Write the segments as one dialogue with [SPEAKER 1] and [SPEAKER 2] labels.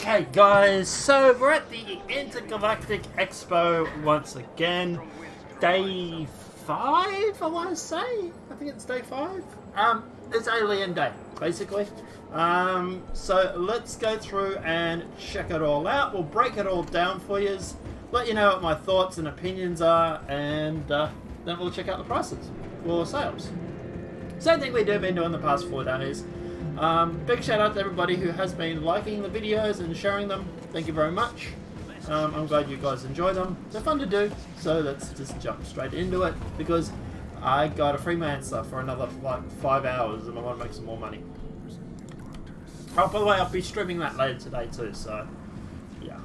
[SPEAKER 1] Okay guys, so we're at the Intergalactic Expo once again. Day 5, I want to say? I think it's day 5. It's Alien Day, basically. So let's go through and check it all out. We'll break it all down for you, let you know what my thoughts and opinions are, and then we'll check out the prices for sales. Same thing we've been doing the past 4 days. Big shout out to everybody who has been liking the videos and sharing them. Thank you very much. I'm glad you guys enjoy them. They're fun to do, so let's just jump straight into it because I got a freelancer for another like 5 hours and I want to make some more money. Oh, by the way, I'll be streaming that later today too, so yeah.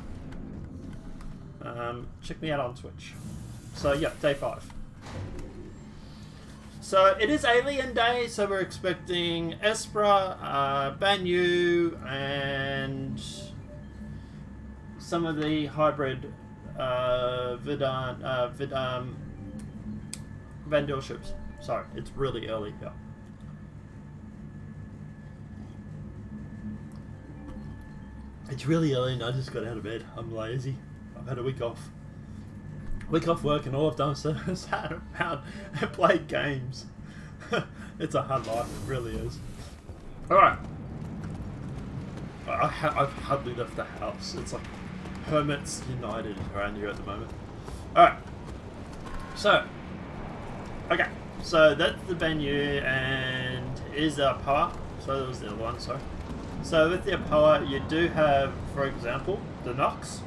[SPEAKER 1] Check me out on Twitch. So yeah, day 5. So it is Alien Day, so we're expecting Espra, Banyu, and some of the hybrid Vandal ships. Sorry, it's really early here. It's really early and I just got out of bed. I'm lazy. I've had a week off. Week off work and all I've done is sat around and played games. It's a hard life, it really is. Alright. I've hardly left the house. It's like Hermits United around here at the moment. Alright. So. Okay. So that's the Banyu and is our power. So that was the other one, sorry. So with the power you do have, for example, the Nox.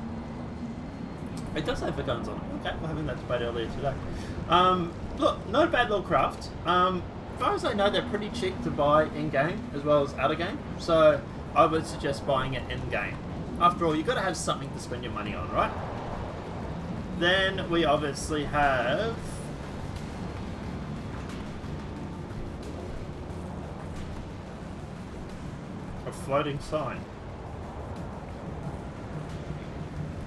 [SPEAKER 1] It does have the guns on it. Okay, we're having that debate earlier today. Look, not a bad little craft. As far as I know, they're pretty cheap to buy in-game as well as out-of-game. So I would suggest buying it in-game. After all, you've got to have something to spend your money on, right? Then we obviously have a floating sign.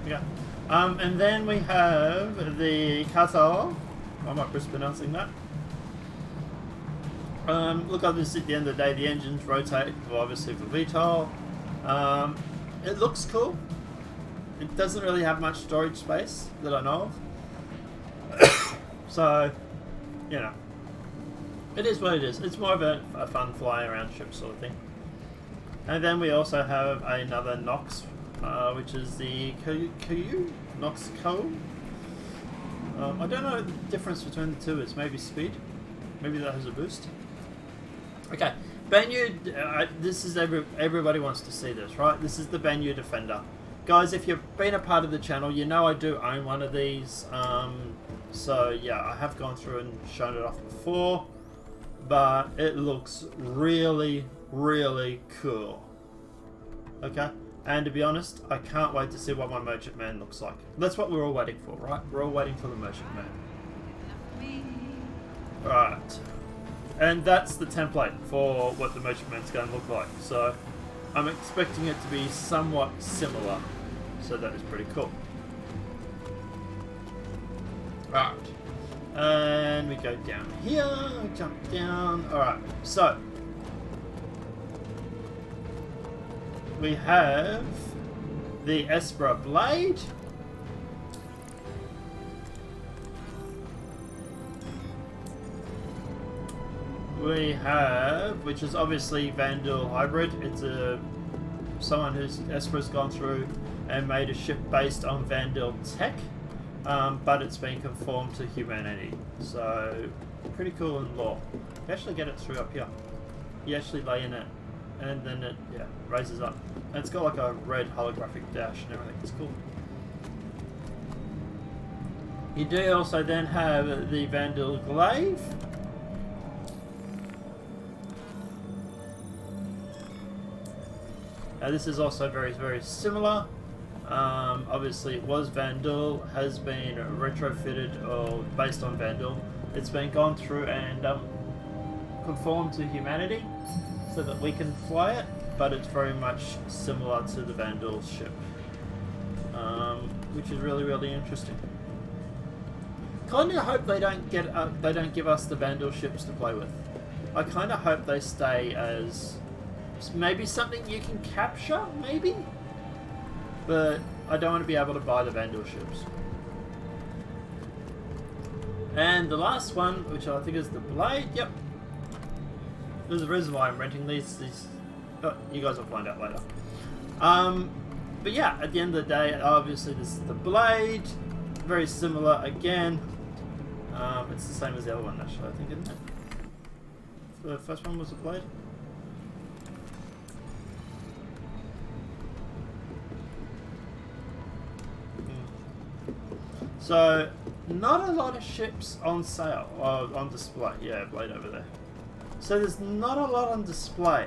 [SPEAKER 1] Yeah. And then we have the Qatar. I might be mispronouncing that. Look, obviously at the end of the day, the engines rotate, obviously for VTOL. It looks cool. It doesn't really have much storage space that I know of. So, you know, it is what it is. It's more of a fun fly around ship sort of thing. And then we also have another Nox, which is the Ku Nox Co. I don't know the difference between the two. It's maybe speed. Maybe that has a boost. Okay, Banyu. This is everybody wants to see this, right? This is the Banyu Defender, guys. If you've been a part of the channel, you know I do own one of these. So yeah, I have gone through and shown it off before, but it looks really, really cool. Okay. And to be honest, I can't wait to see what my Merchantman looks like. That's what we're all waiting for, right? We're all waiting for the Merchantman. Right. And that's the template for what the Merchantman's going to look like. So I'm expecting it to be somewhat similar. So that is pretty cool. Right. And we go down here, jump down. Alright, so we have the Espra Blade. We have, which is obviously Vandal Hybrid. It's someone who's Espra's gone through and made a ship based on Vandal tech, but it's been conformed to humanity. So pretty cool in law. You actually get it through up here. You actually lay in it, and then it raises up. And it's got like a red holographic dash and everything. It's cool. You do also then have the Vandal Glaive. This is also very, very similar. Obviously it was Vandal, has been retrofitted or based on Vandal. It's been gone through and conformed to humanity so that we can fly it, but it's very much similar to the Vandal ship, which is really, really interesting. Kind of hope they don't give us the Vandal ships to play with. I kind of hope they stay as maybe something you can capture, maybe? but I don't want to be able to buy the Vandal ships. And the last one, which I think is the Blade, yep. There's a reason why I'm renting these. Oh, you guys will find out later. But yeah, at the end of the day, obviously this is the Blade. Very similar again. It's the same as the other one, actually, I think, isn't it? The first one was the Blade. So, not a lot of ships on sale, or on display. Yeah, Blade over there. So there's not a lot on display.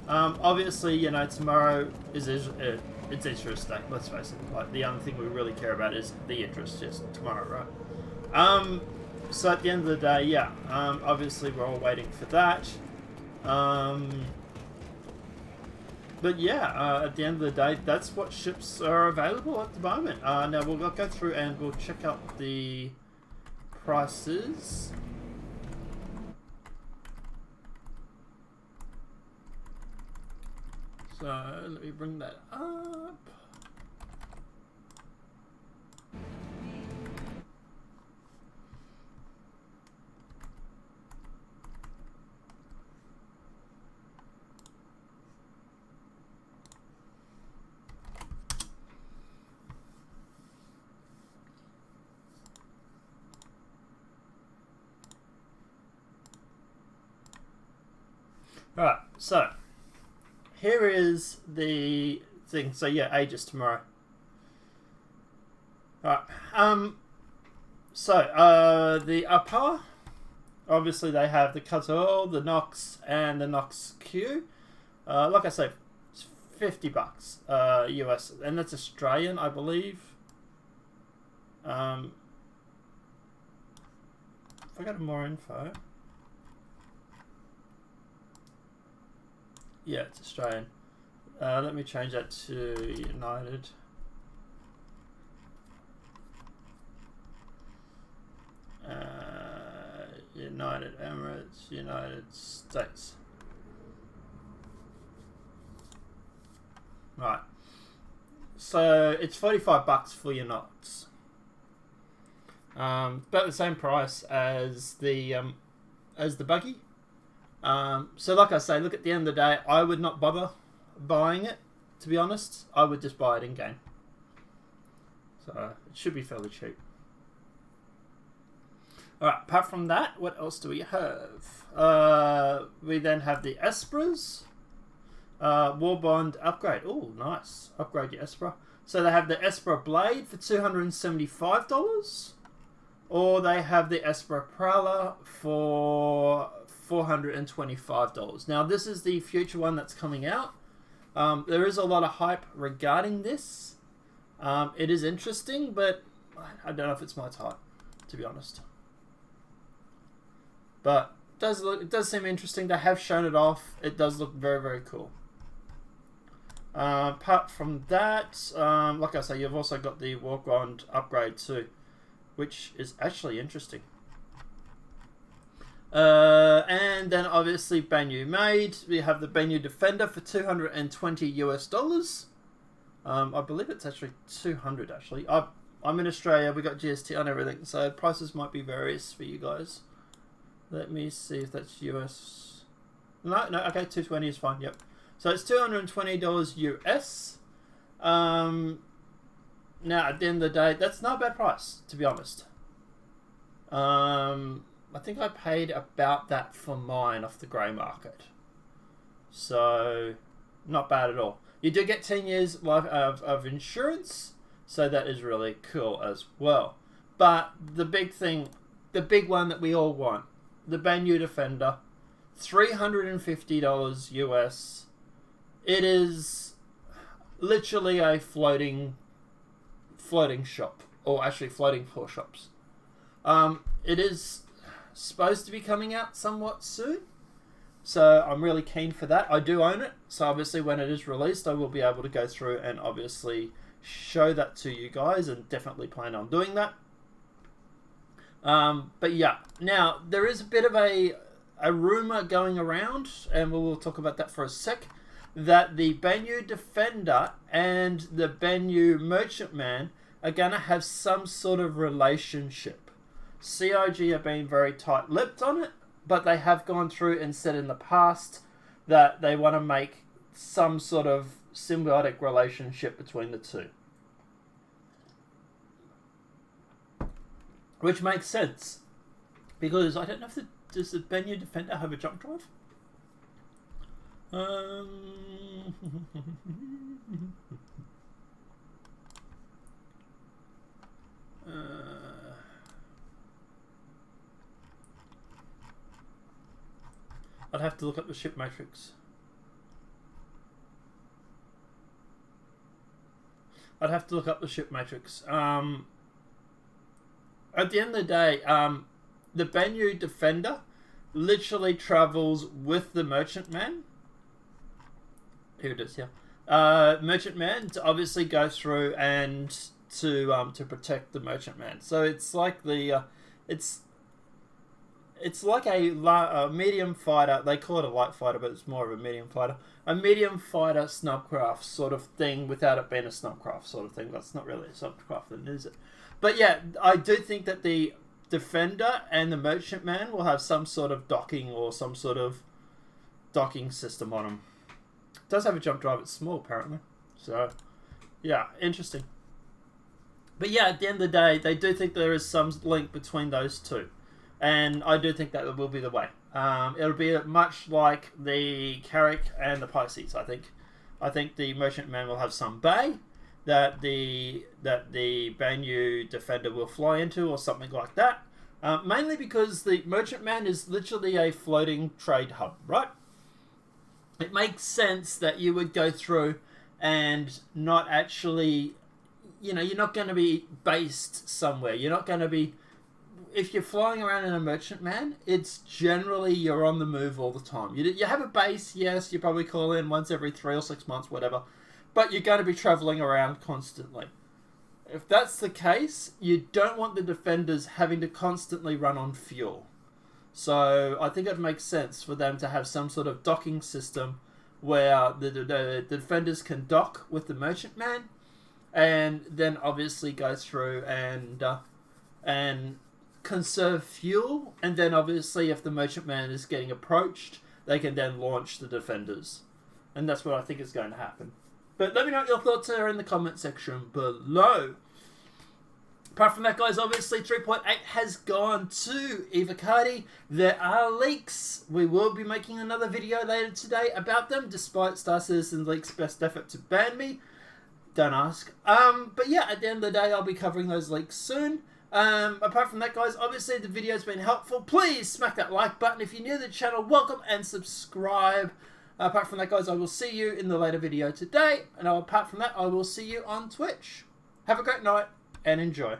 [SPEAKER 1] Obviously, you know, tomorrow is it's interest day, let's face it. Like, the only thing we really care about is the interest, yes, tomorrow, right? So at the end of the day, yeah, obviously we're all waiting for that. But yeah, at the end of the day, that's what ships are available at the moment. Now we'll go through and we'll check out the prices. So let me bring that up. Alright, so here is the thing. So yeah, Aegis tomorrow. Alright, so the upper, obviously they have the Cutter, the Nox, and the Nox Q. Like I say, it's $50 US, and that's Australian, I believe. If I got more info. Yeah, it's Australian. Let me change that to United. United Emirates, United States. Right. So it's $45 for your knots. About the same price as the buggy. So like I say, look, at the end of the day, I would not bother buying it, to be honest. I would just buy it in game. So it should be fairly cheap. Alright, apart from that, what else do we have? We then have the Espras. Warbond upgrade. Oh, nice. Upgrade your Espra. So they have the Espra Blade for $275. Or they have the Espra Prowler for $425. Now, this is the future one that's coming out. There is a lot of hype regarding this. It is interesting, but I don't know if it's my type, to be honest. But it does seem interesting. They have shown it off. It does look very, very cool. Apart from that, like I say, you've also got the Warground upgrade too, which is actually interesting. And then obviously Banyu Maid. We have the Banyu Defender for $220 US. I believe it's actually 200 actually. I'm in Australia, we got GST on everything, so prices might be various for you guys. Let me see if that's US. No, okay, 220 is fine, yep. So it's $220 US. Now, at the end of the day, that's not a bad price, to be honest. I think I paid about that for mine off the grey market. So, not bad at all. You do get 10 years life of insurance, so that is really cool as well. But the big thing, the big one that we all want, the Banyu Defender, $350 US. It is literally a floating shop, or actually floating floor shops. It is supposed to be coming out somewhat soon, so I'm really keen for that. I do own it, so obviously when it is released, I will be able to go through and obviously show that to you guys, and definitely plan on doing that. But yeah, now there is a bit of a rumor going around, and we will talk about that for a sec. that the Bennu Defender and the Bennu Merchantman are going to have some sort of relationship. CIG have been very tight-lipped on it, but they have gone through and said in the past that they want to make some sort of symbiotic relationship between the two. Which makes sense. Because I don't know if does the Bennu Defender have a jump drive? I'd have to look up the ship matrix. At the end of the day, the Bennu Defender literally travels with the Merchantman. Here it is, yeah. Merchantman to obviously go through and to protect the Merchantman. So it's like the it's like a medium fighter. They call it a light fighter, but it's more of a medium fighter. A medium fighter snubcraft sort of thing without it being a snubcraft sort of thing. That's not really a snubcraft, then, is it? But yeah, I do think that the Defender and the Merchantman will have some sort of docking or some sort of docking system on them. It does have a jump drive. It's small, apparently. So, yeah, interesting. But yeah, at the end of the day, they do think there is some link between those two. And I do think that will be the way. It'll be much like the Carrack and the Pisces, I think. I think the Merchantman will have some bay that the Bennu Defender will fly into or something like that. Mainly because the Merchantman is literally a floating trade hub, right? It makes sense that you would go through and not actually, you're not going to be based somewhere. You're not going to be, if you're flying around in a Merchantman, it's generally you're on the move all the time. You have a base, yes, you probably call in once every 3 or 6 months, whatever. But you're going to be traveling around constantly. If that's the case, you don't want the Defenders having to constantly run on fuel. So I think it makes sense for them to have some sort of docking system where the Defenders can dock with the Merchantman and then obviously go through and conserve fuel. And then obviously if the Merchantman is getting approached, they can then launch the Defenders. And that's what I think is going to happen. But let me know what your thoughts are in the comment section below. Apart from that, guys, obviously 3.8 has gone to Evocati. There are leaks. We will be making another video later today about them, despite Star Citizen Leaks' best effort to ban me. Don't ask. But yeah, at the end of the day, I'll be covering those leaks soon. Apart from that, guys, obviously the video's been helpful. Please smack that like button. If you're new to the channel, welcome and subscribe. Apart from that, guys, I will see you in the later video today. And apart from that, I will see you on Twitch. Have a great night and enjoy.